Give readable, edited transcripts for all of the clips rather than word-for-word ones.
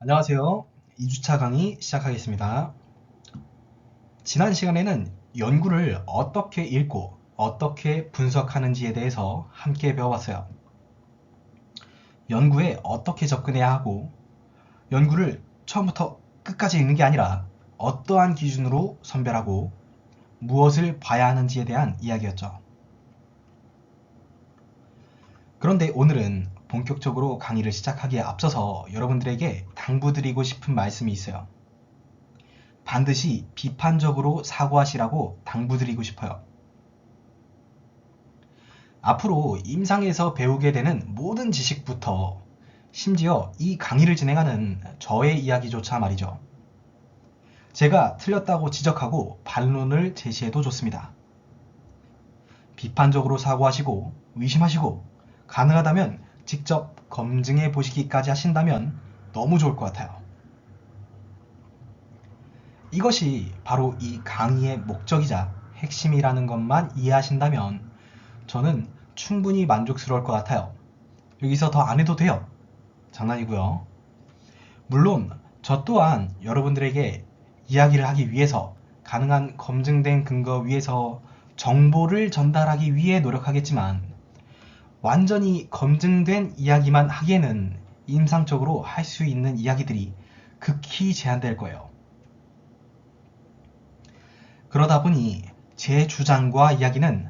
안녕하세요. 2주차 강의 시작하겠습니다. 지난 시간에는 연구를 어떻게 읽고 어떻게 분석하는지에 대해서 함께 배워봤어요. 연구에 어떻게 접근해야 하고 연구를 처음부터 끝까지 읽는 게 아니라 어떠한 기준으로 선별하고 무엇을 봐야 하는지에 대한 이야기였죠. 그런데 오늘은 본격적으로 강의를 시작하기에 앞서서 여러분들에게 당부드리고 싶은 말씀이 있어요. 반드시 비판적으로 사고하시라고 당부드리고 싶어요. 앞으로 임상에서 배우게 되는 모든 지식부터 심지어 이 강의를 진행하는 저의 이야기조차 말이죠. 제가 틀렸다고 지적하고 반론을 제시해도 좋습니다. 비판적으로 사고하시고 의심하시고 가능하다면 직접 검증해 보시기까지 하신다면 너무 좋을 것 같아요. 이것이 바로 이 강의의 목적이자 핵심이라는 것만 이해하신다면 저는 충분히 만족스러울 것 같아요. 여기서 더 안 해도 돼요. 장난이고요. 물론 저 또한 여러분들에게 이야기를 하기 위해서 가능한 검증된 근거 위에서 정보를 전달하기 위해 노력하겠지만 완전히 검증된 이야기만 하기에는 임상적으로 할 수 있는 이야기들이 극히 제한될 거예요. 그러다 보니 제 주장과 이야기는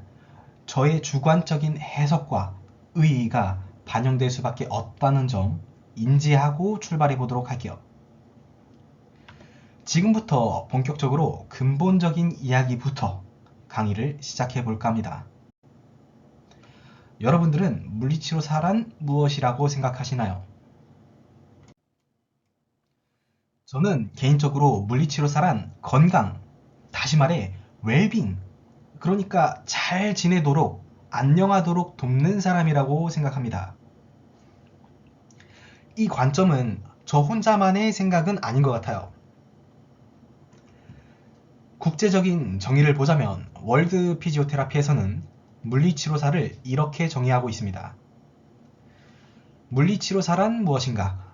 저의 주관적인 해석과 의의가 반영될 수밖에 없다는 점 인지하고 출발해 보도록 할게요. 지금부터 본격적으로 근본적인 이야기부터 강의를 시작해 볼까 합니다. 여러분들은 물리치료사란 무엇이라고 생각하시나요? 저는 개인적으로 물리치료사란 건강, 다시 말해 웰빙, 그러니까 잘 지내도록 안녕하도록 돕는 사람이라고 생각합니다. 이 관점은 저 혼자만의 생각은 아닌 것 같아요. 국제적인 정의를 보자면 월드 피지오테라피에서는 물리치료사를 이렇게 정의하고 있습니다. 물리치료사란 무엇인가?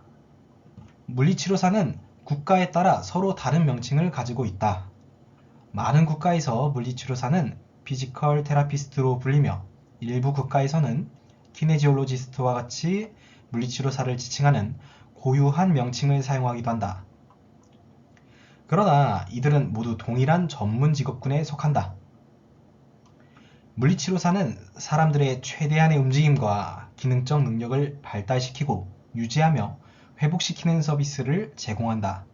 물리치료사는 국가에 따라 서로 다른 명칭을 가지고 있다. 많은 국가에서 물리치료사는 피지컬 테라피스트로 불리며 일부 국가에서는 키네지올로지스트와 같이 물리치료사를 지칭하는 고유한 명칭을 사용하기도 한다. 그러나 이들은 모두 동일한 전문 직업군에 속한다. 물리치료사는 사람들의 최대한의 움직임과 기능적 능력을 발달시키고 유지하며 회복시키는 서비스를 제공한다.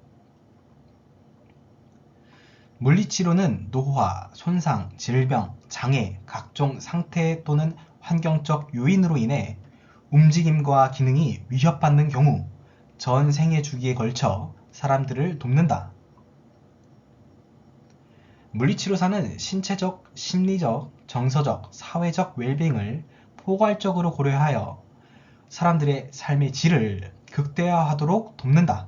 물리치료는 노화, 손상, 질병, 장애, 각종 상태 또는 환경적 요인으로 인해 움직임과 기능이 위협받는 경우 전 생애 주기에 걸쳐 사람들을 돕는다. 물리치료사는 신체적, 심리적, 정서적, 사회적 웰빙을 포괄적으로 고려하여 사람들의 삶의 질을 극대화하도록 돕는다.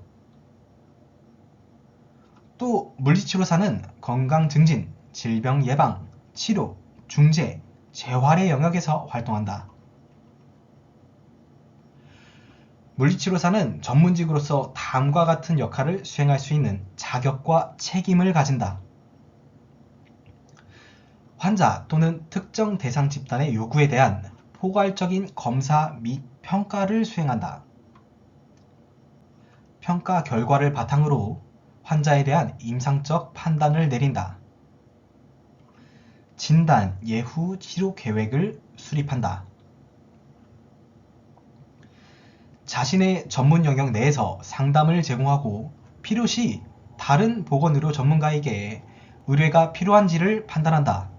또 물리치료사는 건강 증진, 질병 예방, 치료, 중재, 재활의 영역에서 활동한다. 물리치료사는 전문직으로서 다음과 같은 역할을 수행할 수 있는 자격과 책임을 가진다. 환자 또는 특정 대상 집단의 요구에 대한 포괄적인 검사 및 평가를 수행한다. 평가 결과를 바탕으로 환자에 대한 임상적 판단을 내린다. 진단, 예후, 치료 계획을 수립한다. 자신의 전문 영역 내에서 상담을 제공하고 필요시 다른 보건의료 전문가에게 의뢰가 필요한지를 판단한다.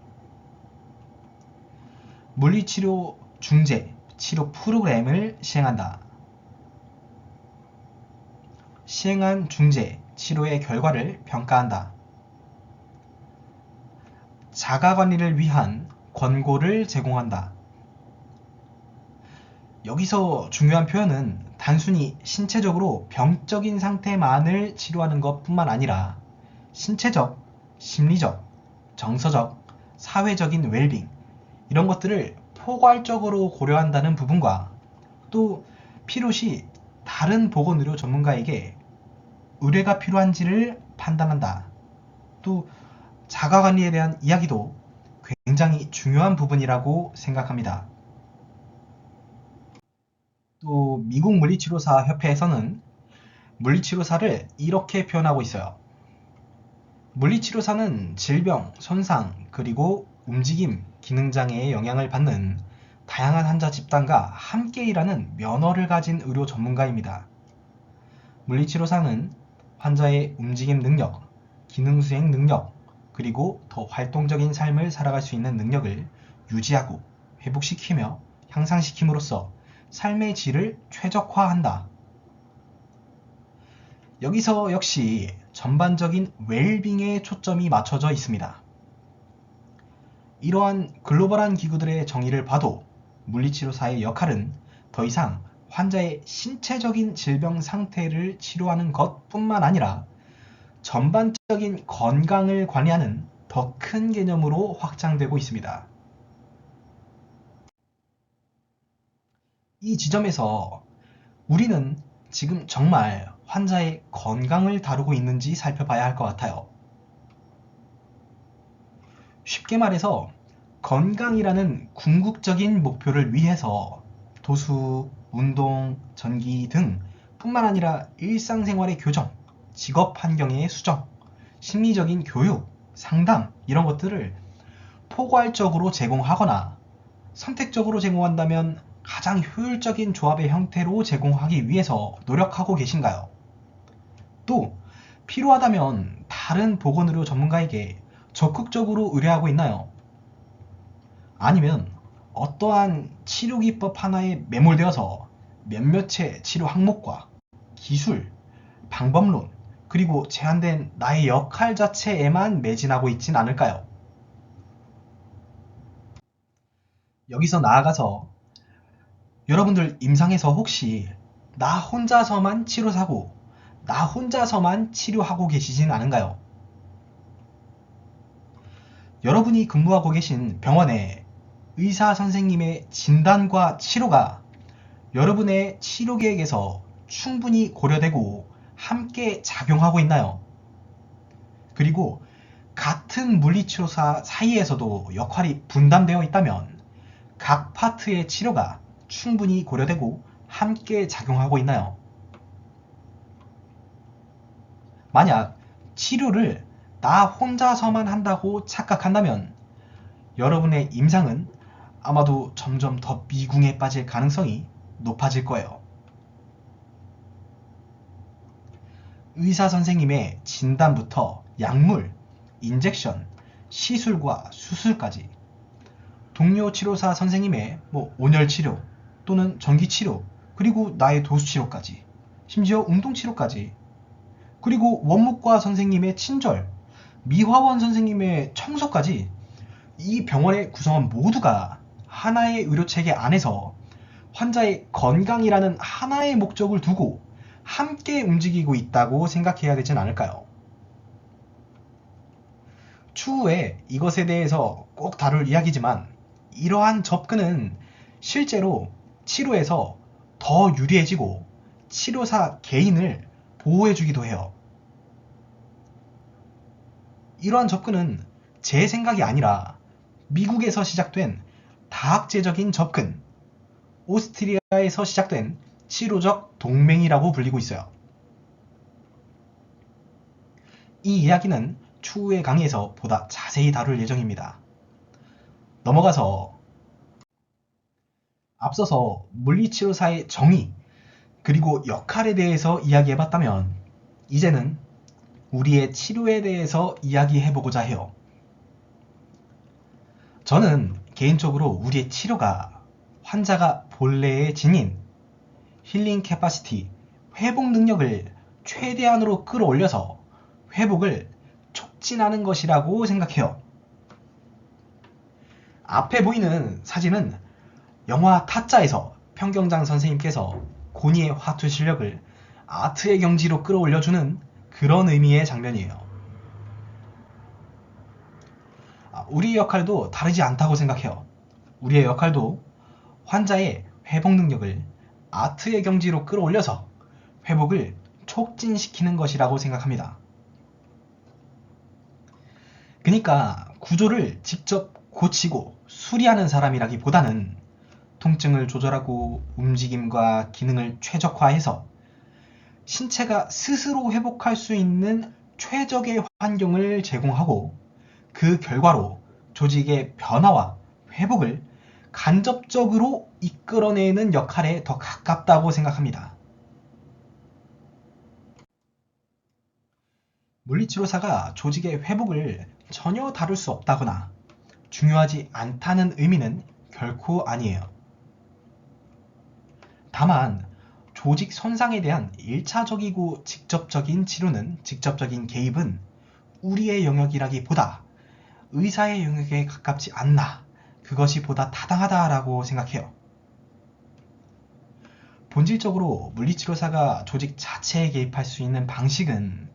물리치료 중재, 치료 프로그램을 시행한다. 시행한 중재, 치료의 결과를 평가한다. 자가관리를 위한 권고를 제공한다. 여기서 중요한 표현은 단순히 신체적으로 병적인 상태만을 치료하는 것뿐만 아니라 신체적, 심리적, 정서적, 사회적인 웰빙 이런 것들을 포괄적으로 고려한다는 부분과 또 필요시 다른 보건의료 전문가에게 의뢰가 필요한지를 판단한다. 또 자가관리에 대한 이야기도 굉장히 중요한 부분이라고 생각합니다. 또 미국 물리치료사 협회에서는 물리치료사를 이렇게 표현하고 있어요. 물리치료사는 질병, 손상, 그리고 움직임, 기능장애에 영향을 받는 다양한 환자 집단과 함께 일하는 면허를 가진 의료 전문가입니다. 물리치료사는 환자의 움직임 능력, 기능 수행 능력, 그리고 더 활동적인 삶을 살아갈 수 있는 능력을 유지하고 회복시키며 향상시킴으로써 삶의 질을 최적화한다. 여기서 역시 전반적인 웰빙에 초점이 맞춰져 있습니다. 이러한 글로벌한 기구들의 정의를 봐도 물리치료사의 역할은 더 이상 환자의 신체적인 질병 상태를 치료하는 것뿐만 아니라 전반적인 건강을 관리하는 더 큰 개념으로 확장되고 있습니다. 이 지점에서 우리는 지금 정말 환자의 건강을 다루고 있는지 살펴봐야 할 것 같아요. 쉽게 말해서 건강이라는 궁극적인 목표를 위해서 도수, 운동, 전기 등 뿐만 아니라 일상생활의 교정, 직업 환경의 수정, 심리적인 교육, 상담 이런 것들을 포괄적으로 제공하거나 선택적으로 제공한다면 가장 효율적인 조합의 형태로 제공하기 위해서 노력하고 계신가요? 또 필요하다면 다른 보건의료 전문가에게 적극적으로 의뢰하고 있나요? 아니면 어떠한 치료기법 하나에 매몰되어서 몇몇의 치료 항목과 기술, 방법론, 그리고 제한된 나의 역할 자체에만 매진하고 있진 않을까요? 여기서 나아가서 여러분들 임상에서 혹시 나 혼자서만 치료사고 나 혼자서만 치료하고 계시진 않은가요? 여러분이 근무하고 계신 병원에 의사 선생님의 진단과 치료가 여러분의 치료 계획에서 충분히 고려되고 함께 작용하고 있나요? 그리고 같은 물리치료사 사이에서도 역할이 분담되어 있다면 각 파트의 치료가 충분히 고려되고 함께 작용하고 있나요? 만약 치료를 나 혼자서만 한다고 착각한다면 여러분의 임상은 아마도 점점 더 미궁에 빠질 가능성이 높아질 거예요. 의사 선생님의 진단부터 약물, 인젝션, 시술과 수술까지 동료 치료사 선생님의 온열 치료 또는 전기 치료 그리고 나의 도수 치료까지 심지어 운동 치료까지 그리고 원무과 선생님의 친절, 미화원 선생님의 청소까지 이 병원의 구성원 모두가 하나의 의료체계 안에서 환자의 건강이라는 하나의 목적을 두고 함께 움직이고 있다고 생각해야 되진 않을까요? 추후에 이것에 대해서 꼭 다룰 이야기지만 이러한 접근은 실제로 치료에서 더 유리해지고 치료사 개인을 보호해주기도 해요. 이러한 접근은 제 생각이 아니라 미국에서 시작된 다학제적인 접근, 오스트리아에서 시작된 치료적 동맹이라고 불리고 있어요. 이 이야기는 추후의 강의에서 보다 자세히 다룰 예정입니다. 넘어가서 앞서서 물리치료사의 정의 그리고 역할에 대해서 이야기해봤다면 이제는 우리의 치료에 대해서 이야기해보고자 해요. 저는 개인적으로 우리의 치료가 환자가 본래의 지닌 힐링 캐파시티, 회복 능력을 최대한으로 끌어올려서 회복을 촉진하는 것이라고 생각해요. 앞에 보이는 사진은 영화 타짜에서 평경장 선생님께서 고니의 화투 실력을 아트의 경지로 끌어올려주는 그런 의미의 장면이에요. 우리의 역할도 다르지 않다고 생각해요. 우리의 역할도 환자의 회복 능력을 아트의 경지로 끌어올려서 회복을 촉진시키는 것이라고 생각합니다. 그러니까 구조를 직접 고치고 수리하는 사람이라기보다는 통증을 조절하고 움직임과 기능을 최적화해서 신체가 스스로 회복할 수 있는 최적의 환경을 제공하고 그 결과로 조직의 변화와 회복을 간접적으로 이끌어내는 역할에 더 가깝다고 생각합니다. 물리치료사가 조직의 회복을 전혀 다룰 수 없다거나 중요하지 않다는 의미는 결코 아니에요. 다만 조직 손상에 대한 1차적이고 직접적인 개입은 우리의 영역이라기보다 의사의 영역에 가깝지 않나, 그것이 보다 타당하다라고 생각해요. 본질적으로 물리치료사가 조직 자체에 개입할 수 있는 방식은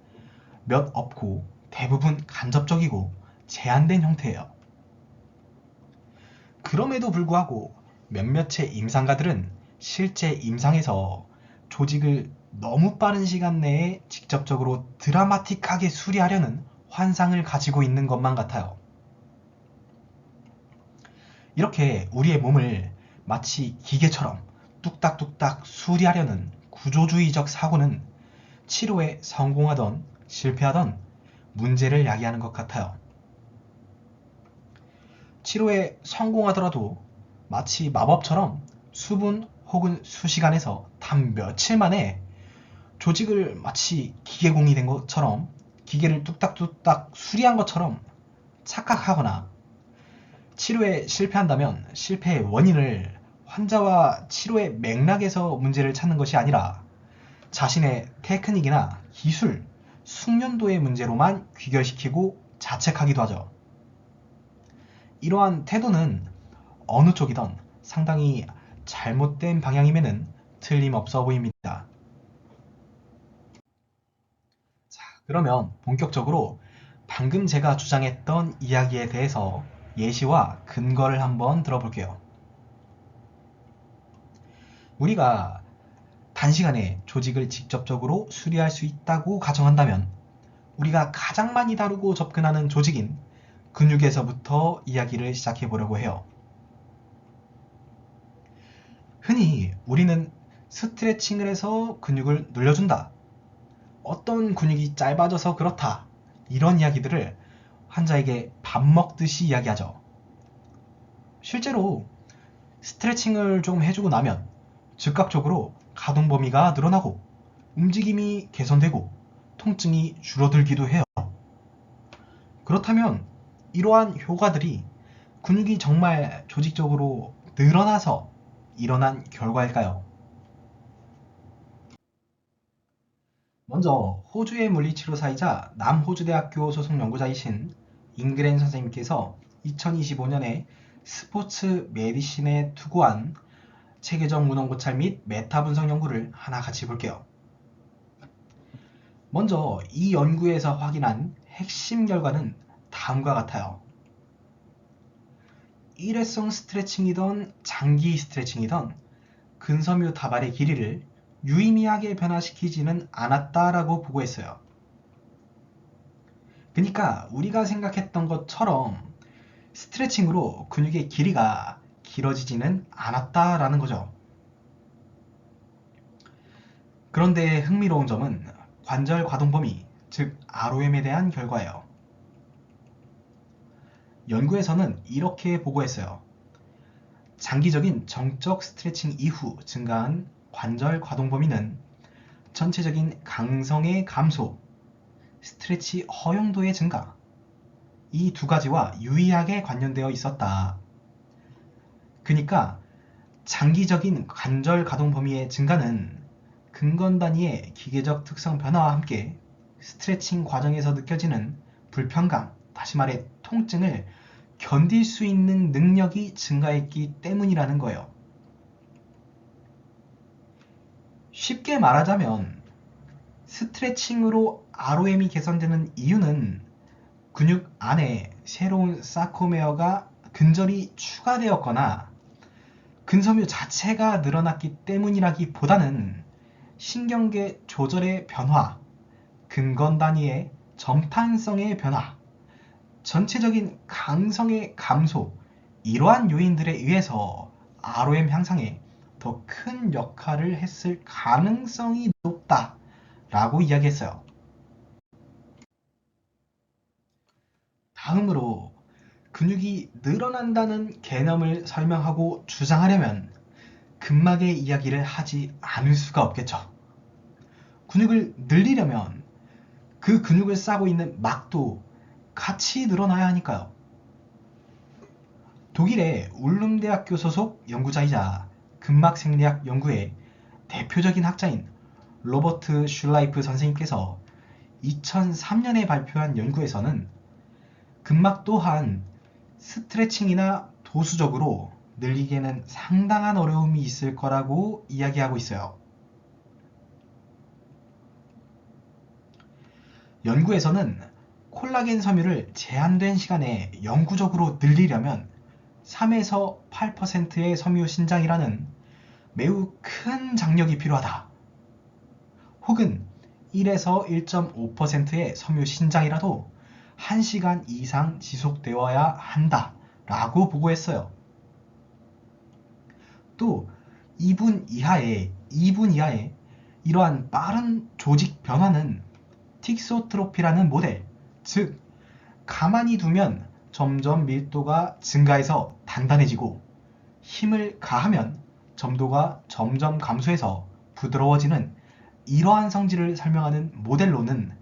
몇 없고 대부분 간접적이고 제한된 형태예요. 그럼에도 불구하고 몇몇의 임상가들은 실제 임상에서 조직을 너무 빠른 시간 내에 직접적으로 드라마틱하게 수리하려는 환상을 가지고 있는 것만 같아요. 이렇게 우리의 몸을 마치 기계처럼 뚝딱뚝딱 수리하려는 구조주의적 사고는 치료에 성공하던 실패하던 문제를 야기하는 것 같아요. 치료에 성공하더라도 마치 마법처럼 수분 혹은 수시간에서 단 며칠 만에 조직을 마치 기계공이 된 것처럼, 기계를 뚝딱뚝딱 수리한 것처럼 착각하거나, 치료에 실패한다면 실패의 원인을 환자와 치료의 맥락에서 문제를 찾는 것이 아니라 자신의 테크닉이나 기술, 숙련도의 문제로만 귀결시키고 자책하기도 하죠. 이러한 태도는 어느 쪽이든 상당히 잘못된 방향임에는 틀림없어 보입니다. 자, 그러면 본격적으로 방금 제가 주장했던 이야기에 대해서 예시와 근거를 한번 들어볼게요. 우리가 단시간에 조직을 직접적으로 수리할 수 있다고 가정한다면 우리가 가장 많이 다루고 접근하는 조직인 근육에서부터 이야기를 시작해 보려고 해요. 흔히 우리는 스트레칭을 해서 근육을 늘려준다, 어떤 근육이 짧아져서 그렇다, 이런 이야기들을 환자에게 밥 먹듯이 이야기하죠. 실제로 스트레칭을 좀 해주고 나면 즉각적으로 가동 범위가 늘어나고 움직임이 개선되고 통증이 줄어들기도 해요. 그렇다면 이러한 효과들이 근육이 정말 조직적으로 늘어나서 일어난 결과일까요? 먼저 호주의 물리치료사이자 남호주대학교 소속 연구자이신 잉그렌 선생님께서 2025년에 스포츠 메디신에 투고한 체계적 운동 고찰 및 메타 분석 연구를 하나 같이 볼게요. 먼저 이 연구에서 확인한 핵심 결과는 다음과 같아요. 일회성 스트레칭이던 장기 스트레칭이던 근섬유 다발의 길이를 유의미하게 변화시키지는 않았다라고 보고했어요. 그러니까 우리가 생각했던 것처럼 스트레칭으로 근육의 길이가 길어지지는 않았다라는 거죠. 그런데 흥미로운 점은 관절 가동 범위, 즉 ROM에 대한 결과예요. 연구에서는 이렇게 보고했어요. 장기적인 정적 스트레칭 이후 증가한 관절 가동 범위는 전체적인 강성의 감소, 스트레치 허용도의 증가, 이 두 가지와 유의하게 관련되어 있었다. 그러니까 장기적인 관절 가동 범위의 증가는 근건 단위의 기계적 특성 변화와 함께 스트레칭 과정에서 느껴지는 불편감, 다시 말해 통증을 견딜 수 있는 능력이 증가했기 때문이라는 거예요. 쉽게 말하자면 스트레칭으로 ROM이 개선되는 이유는 근육 안에 새로운 사코메어가 근절이 추가되었거나 근섬유 자체가 늘어났기 때문이라기보다는 신경계 조절의 변화, 근건 단위의 점탄성의 변화, 전체적인 강성의 감소, 이러한 요인들에 의해서 ROM 향상에 더 큰 역할을 했을 가능성이 높다라고 이야기했어요. 다음으로 근육이 늘어난다는 개념을 설명하고 주장하려면 근막의 이야기를 하지 않을 수가 없겠죠. 근육을 늘리려면 그 근육을 싸고 있는 막도 같이 늘어나야 하니까요. 독일의 울름대학교 소속 연구자이자 근막생리학 연구의 대표적인 학자인 로버트 슐라이프 선생님께서 2003년에 발표한 연구에서는 근막 또한 스트레칭이나 도수적으로 늘리기에는 상당한 어려움이 있을 거라고 이야기하고 있어요. 연구에서는 콜라겐 섬유를 제한된 시간에 영구적으로 늘리려면 3에서 8%의 섬유 신장이라는 매우 큰 장력이 필요하다. 혹은 1에서 1.5%의 섬유 신장이라도 1시간 이상 지속되어야 한다 라고 보고했어요. 또 2분 이하의 이러한 빠른 조직 변화는 틱소트로피라는 모델, 즉 가만히 두면 점점 밀도가 증가해서 단단해지고 힘을 가하면 점도가 점점 감소해서 부드러워지는 이러한 성질을 설명하는 모델로는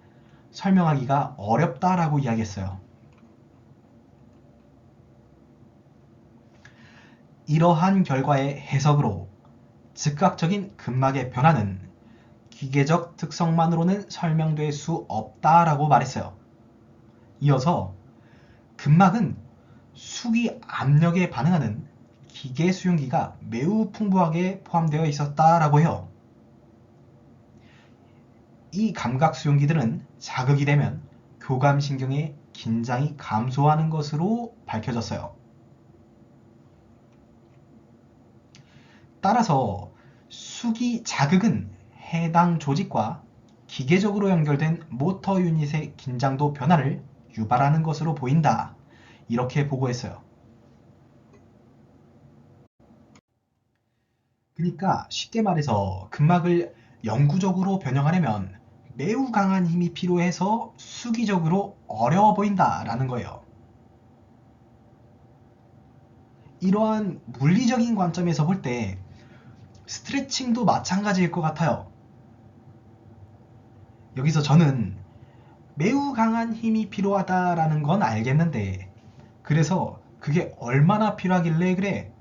설명하기가 어렵다라고 이야기했어요. 이러한 결과의 해석으로 즉각적인 근막의 변화는 기계적 특성만으로는 설명될 수 없다라고 말했어요. 이어서 근막은 수기 압력에 반응하는 기계 수용기가 매우 풍부하게 포함되어 있었다라고 해요. 이 감각 수용기들은 자극이 되면 교감신경의 긴장이 감소하는 것으로 밝혀졌어요. 따라서 수기 자극은 해당 조직과 기계적으로 연결된 모터 유닛의 긴장도 변화를 유발하는 것으로 보인다. 이렇게 보고했어요. 그러니까 쉽게 말해서 근막을 영구적으로 변형하려면 매우 강한 힘이 필요해서 수기적으로 어려워 보인다라는 거예요. 이러한 물리적인 관점에서 볼 때 스트레칭도 마찬가지일 것 같아요. 여기서 저는 매우 강한 힘이 필요하다라는 건 알겠는데 그래서 그게 얼마나 필요하길래 그래?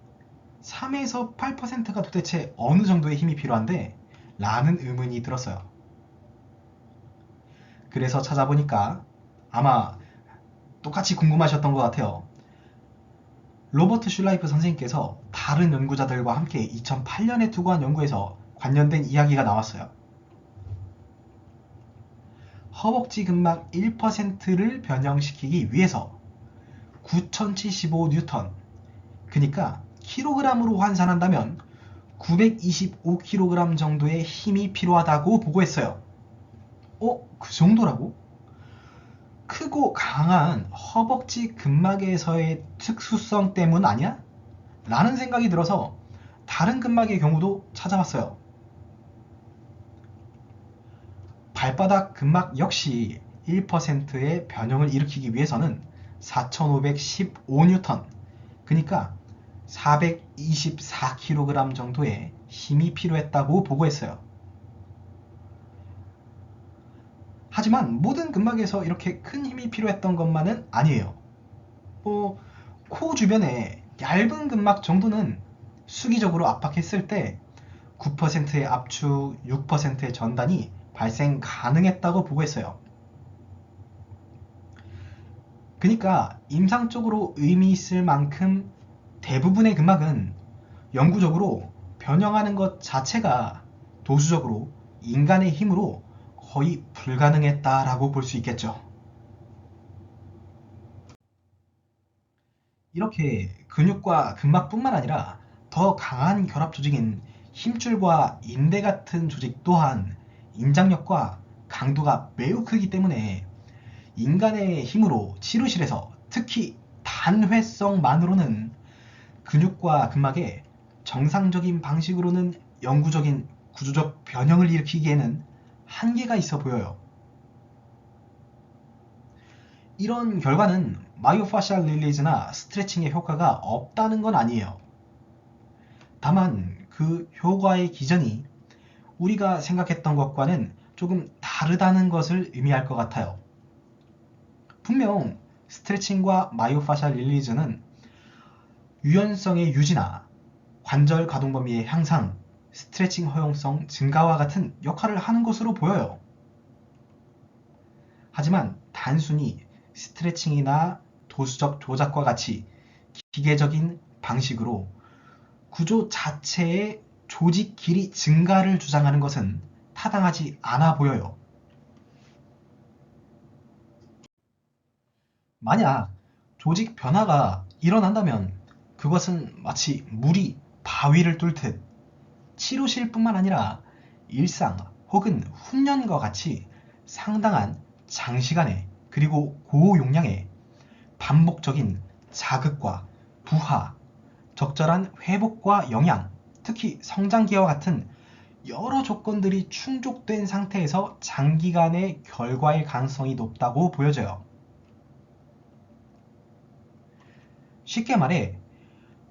3에서 8%가 도대체 어느 정도의 힘이 필요한데? 라는 의문이 들었어요. 그래서 찾아보니까 아마 똑같이 궁금하셨던 것 같아요. 로버트 슐라이프 선생님께서 다른 연구자들과 함께 2008년에 투고한 연구에서 관련된 이야기가 나왔어요. 허벅지 근막 1%를 변형시키기 위해서 9075N, 그러니까 킬로그램으로 환산한다면 925kg 정도의 힘이 필요하다고 보고했어요. 그 정도라고? 크고 강한 허벅지 근막에서의 특수성 때문 아니야? 라는 생각이 들어서 다른 근막의 경우도 찾아봤어요. 발바닥 근막 역시 1%의 변형을 일으키기 위해서는 4515N, 그러니까 424kg 정도의 힘이 필요했다고 보고했어요. 하지만 모든 근막에서 이렇게 큰 힘이 필요했던 것만은 아니에요. 코 주변에 얇은 근막 정도는 수기적으로 압박했을 때 9%의 압축, 6%의 전단이 발생 가능했다고 보고했어요. 그러니까 임상적으로 의미 있을 만큼 대부분의 근막은 영구적으로 변형하는 것 자체가 도수적으로 인간의 힘으로 거의 불가능했다라고 볼 수 있겠죠. 이렇게 근육과 근막뿐만 아니라 더 강한 결합 조직인 힘줄과 인대 같은 조직 또한 인장력과 강도가 매우 크기 때문에 인간의 힘으로 치료실에서 특히 단회성만으로는 근육과 근막에 정상적인 방식으로는 영구적인 구조적 변형을 일으키기에는 한계가 있어 보여요. 이런 결과는 마이오파셜 릴리즈나 스트레칭의 효과가 없다는 건 아니에요. 다만 그 효과의 기전이 우리가 생각했던 것과는 조금 다르다는 것을 의미할 것 같아요. 분명 스트레칭과 마이오파셜 릴리즈는 유연성의 유지나 관절 가동 범위의 향상, 스트레칭 허용성 증가와 같은 역할을 하는 것으로 보여요. 하지만 단순히 스트레칭이나 도수적 조작과 같이 기계적인 방식으로 구조 자체의 조직 길이 증가를 주장하는 것은 타당하지 않아 보여요. 만약 조직 변화가 일어난다면 그것은 마치 물이 바위를 뚫듯 치료실뿐만 아니라 일상 혹은 훈련과 같이 상당한 장시간의 그리고 고용량의 반복적인 자극과 부하, 적절한 회복과 영양, 특히 성장기와 같은 여러 조건들이 충족된 상태에서 장기간의 결과일 가능성이 높다고 보여져요. 쉽게 말해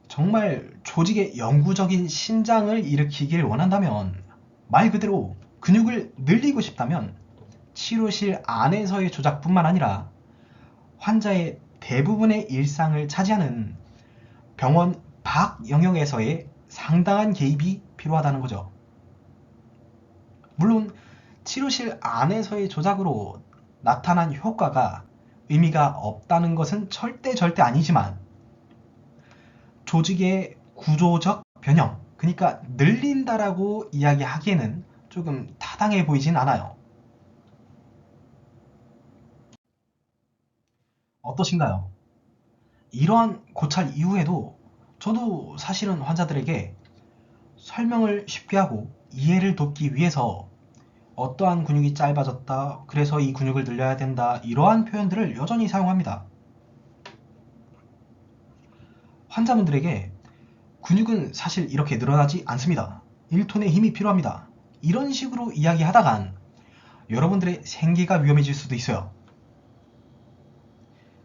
정말 조직의 영구적인 신장을 일으키길 원한다면, 말 그대로 근육을 늘리고 싶다면 치료실 안에서의 조작뿐만 아니라 환자의 대부분의 일상을 차지하는 병원 밖 영역에서의 상당한 개입이 필요하다는 거죠. 물론 치료실 안에서의 조작으로 나타난 효과가 의미가 없다는 것은 절대 아니지만 조직의 구조적 변형, 그러니까 늘린다라고 이야기하기에는 조금 타당해 보이진 않아요. 어떠신가요? 이러한 고찰 이후에도 저도 사실은 환자들에게 설명을 쉽게 하고 이해를 돕기 위해서 어떠한 근육이 짧아졌다, 그래서 이 근육을 늘려야 된다, 이러한 표현들을 여전히 사용합니다. 환자분들에게 근육은 사실 이렇게 늘어나지 않습니다. 1톤의 힘이 필요합니다. 이런 식으로 이야기하다간 여러분들의 생계가 위험해질 수도 있어요.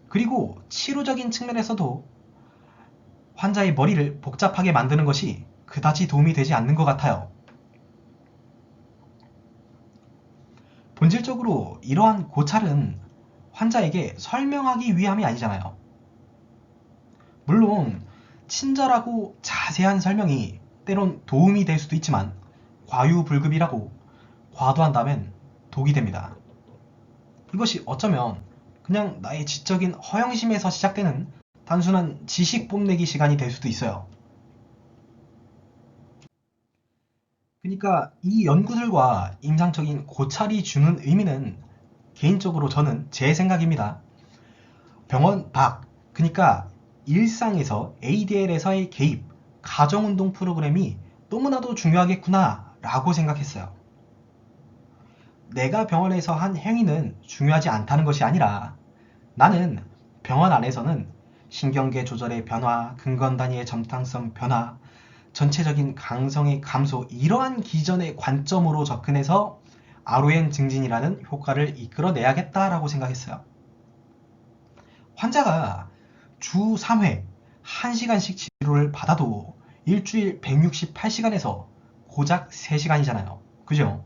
그리고 치료적인 측면에서도 환자의 머리를 복잡하게 만드는 것이 그다지 도움이 되지 않는 것 같아요. 본질적으로 이러한 고찰은 환자에게 설명하기 위함이 아니잖아요. 물론 친절하고 자세한 설명이 때론 도움이 될 수도 있지만 과유불급이라고 과도한다면 독이 됩니다. 이것이 어쩌면 그냥 나의 지적인 허영심에서 시작되는 단순한 지식 뽐내기 시간이 될 수도 있어요. 그러니까 이 연구들과 임상적인 고찰이 주는 의미는 개인적으로 저는 제 생각입니다. 병원 밖, 그러니까 일상에서 ADL에서의 개입, 가정운동 프로그램이 너무나도 중요하겠구나 라고 생각했어요. 내가 병원에서 한 행위는 중요하지 않다는 것이 아니라 나는 병원 안에서는 신경계 조절의 변화, 근건 단위의 점탕성 변화, 전체적인 강성의 감소, 이러한 기전의 관점으로 접근해서 RON 증진이라는 효과를 이끌어내야겠다라고 생각했어요. 환자가 주 3회 1시간씩 치료를 받아도 일주일 168시간에서 고작 3시간이잖아요. 그죠?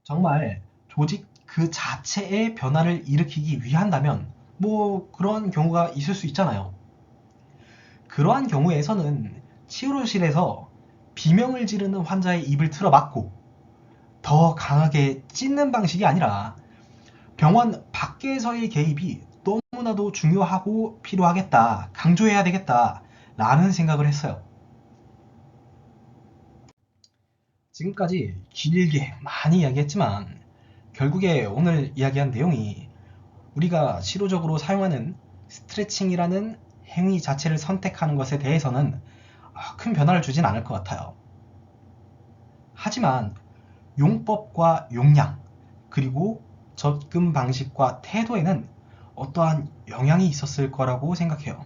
정말 조직 그 자체의 변화를 일으키기 위한다면 뭐 그런 경우가 있을 수 있잖아요. 그러한 경우에서는 치료실에서 비명을 지르는 환자의 입을 틀어막고 더 강하게 찢는 방식이 아니라 병원 밖에서의 개입이 너무나도 중요하고 필요하겠다, 강조해야 되겠다 라는 생각을 했어요. 지금까지 길게 많이 이야기했지만 결국에 오늘 이야기한 내용이 우리가 치료적으로 사용하는 스트레칭이라는 행위 자체를 선택하는 것에 대해서는 큰 변화를 주진 않을 것 같아요. 하지만 용법과 용량, 그리고 접근 방식과 태도에는 어떠한 영향이 있었을 거라고 생각해요.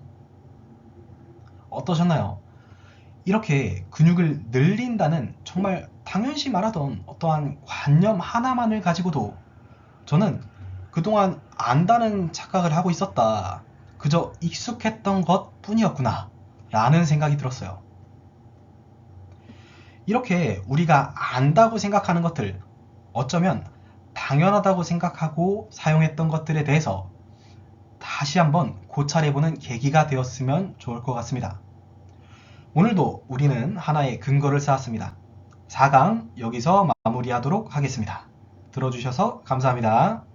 어떠셨나요? 이렇게 근육을 늘린다는 정말 당연시 말하던 어떠한 관념 하나만을 가지고도 저는 그동안 안다는 착각을 하고 있었다. 그저 익숙했던 것 뿐이었구나. 라는 생각이 들었어요. 이렇게 우리가 안다고 생각하는 것들, 어쩌면 당연하다고 생각하고 사용했던 것들에 대해서 다시 한번 고찰해보는 계기가 되었으면 좋을 것 같습니다. 오늘도 우리는 하나의 근거를 쌓았습니다. 4강 여기서 마무리하도록 하겠습니다. 들어주셔서 감사합니다.